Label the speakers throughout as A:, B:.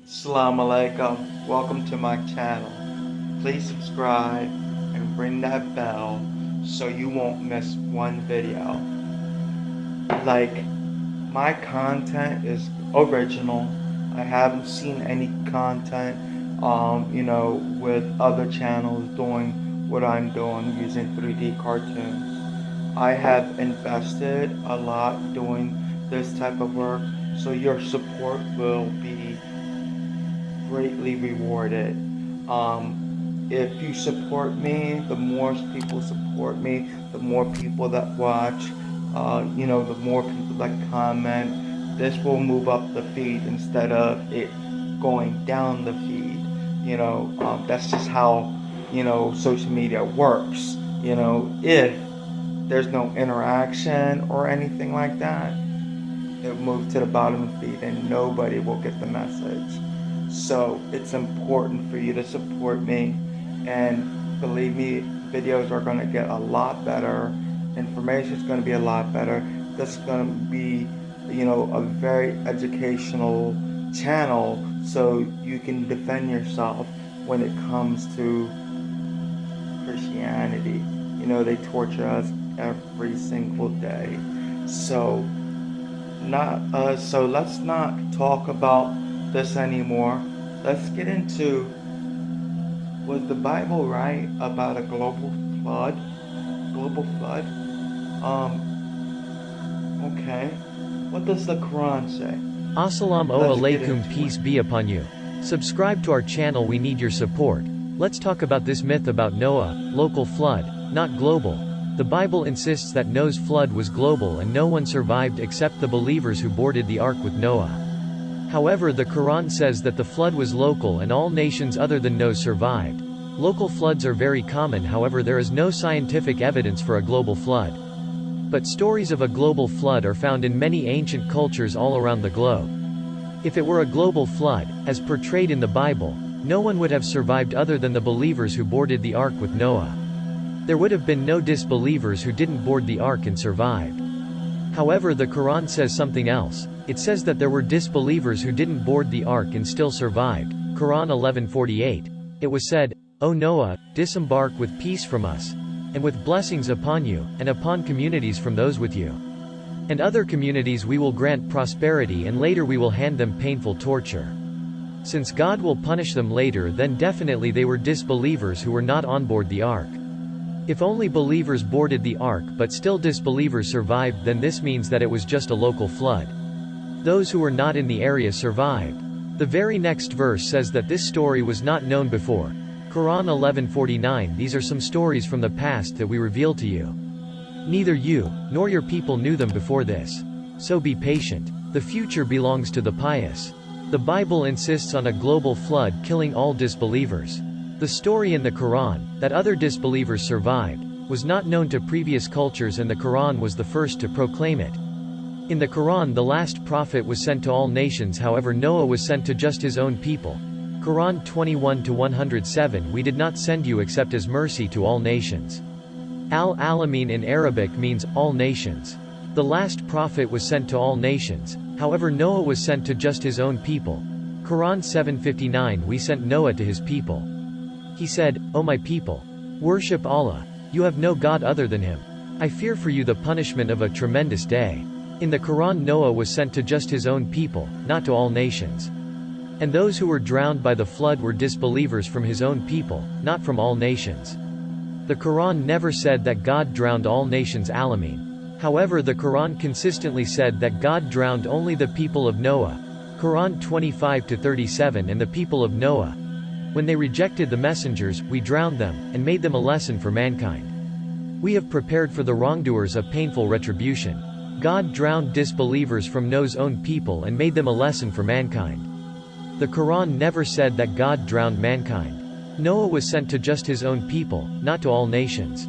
A: Assalamu alaikum. Welcome to my channel. Please subscribe and ring that bell so you won't miss one video. Like, my content is original. I haven't seen any content, with other channels doing what I'm doing using 3D cartoons. I have invested a lot doing this type of work, so your support will be greatly rewarded. If you support me, the more people support me, the more people that watch, the more people that comment. This will move up the feed instead of it going down the feed. That's just how, social media works. If there's no interaction or anything like that, it moves to the bottom of the feed and nobody will get the message. So it's important for you to support me, and believe me, videos are going to get a lot better. Information is going to be a lot better. This is going to be, a very educational channel, so you can defend yourself when it comes to Christianity. They torture us every single day. So let's not talk about this anymore. Let's get into, was the Bible right about a global flood? Okay. What does the Quran say?
B: Assalamu alaikum, peace be upon you. Subscribe to our channel, we need your support. Let's talk about this myth about Noah, local flood, not global. The Bible insists that Noah's flood was global and no one survived except the believers who boarded the ark with Noah. However, the Quran says that the flood was local and all nations other than Noah survived. Local floods are very common, however there is no scientific evidence for a global flood. But stories of a global flood are found in many ancient cultures all around the globe. If it were a global flood, as portrayed in the Bible, no one would have survived other than the believers who boarded the ark with Noah. There would have been no disbelievers who didn't board the ark and survived. However, the Quran says something else. It says that there were disbelievers who didn't board the ark and still survived. Quran 11:48. It was said, "O Noah, disembark with peace from us, and with blessings upon you, and upon communities from those with you. And other communities we will grant prosperity, and later we will hand them painful torture. Since God will punish them later, then definitely they were disbelievers who were not on board the ark. If only believers boarded the ark but still disbelievers survived, then this means that it was just a local flood. Those who were not in the area survived." The very next verse says that this story was not known before. Quran 11:49. These are some stories from the past that we reveal to you. Neither you, nor your people knew them before this. So be patient. The future belongs to the pious. The Bible insists on a global flood killing all disbelievers. The story in the Quran, that other disbelievers survived, was not known to previous cultures, and the Quran was the first to proclaim it. In the Quran, the last prophet was sent to all nations, however Noah was sent to just his own people. Quran 21-107. We did not send you except as mercy to all nations. Al-Alamin in Arabic means, all nations. The last prophet was sent to all nations, however Noah was sent to just his own people. Quran 7:59. We sent Noah to his people. He said, "O my people, worship Allah. You have no God other than Him. I fear for you the punishment of a tremendous day." In the Quran, Noah was sent to just his own people, not to all nations. And those who were drowned by the flood were disbelievers from his own people, not from all nations. The Quran never said that God drowned all nations Alamin. However, the Quran consistently said that God drowned only the people of Noah. Quran 25-37. And the people of Noah, when they rejected the messengers, we drowned them, and made them a lesson for mankind. We have prepared for the wrongdoers a painful retribution. God drowned disbelievers from Noah's own people and made them a lesson for mankind. The Quran never said that God drowned mankind. Noah was sent to just his own people, not to all nations.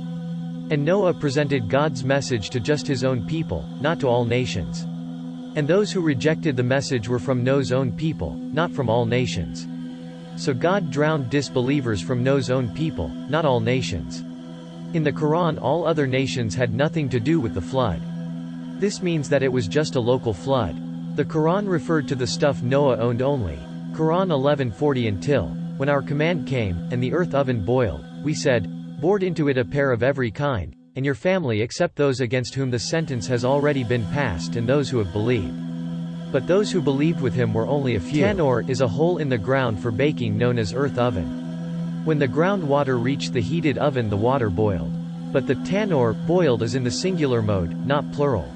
B: And Noah presented God's message to just his own people, not to all nations. And those who rejected the message were from Noah's own people, not from all nations. So God drowned disbelievers from Noah's own people, not all nations. In the Quran, all other nations had nothing to do with the flood. This means that it was just a local flood. The Quran referred to the stuff Noah owned only. Quran 11:40. Until, when our command came, and the earth oven boiled, we said, board into it a pair of every kind, and your family except those against whom the sentence has already been passed and those who have believed. But those who believed with him were only a few. Tanor is a hole in the ground for baking known as earth oven. When the ground water reached the heated oven, the water boiled. But the tanor, boiled, is in the singular mode, not plural.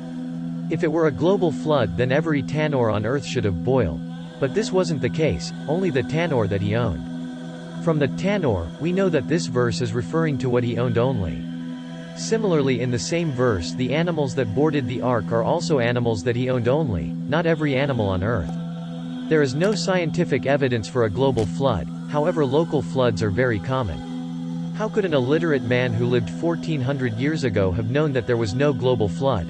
B: If it were a global flood, then every tanor on earth should have boiled. But this wasn't the case, only the tanor that he owned. From the tanor, we know that this verse is referring to what he owned only. Similarly, in the same verse, the animals that boarded the ark are also animals that he owned only, not every animal on earth. There is no scientific evidence for a global flood, however local floods are very common. How could an illiterate man who lived 1400 years ago have known that there was no global flood?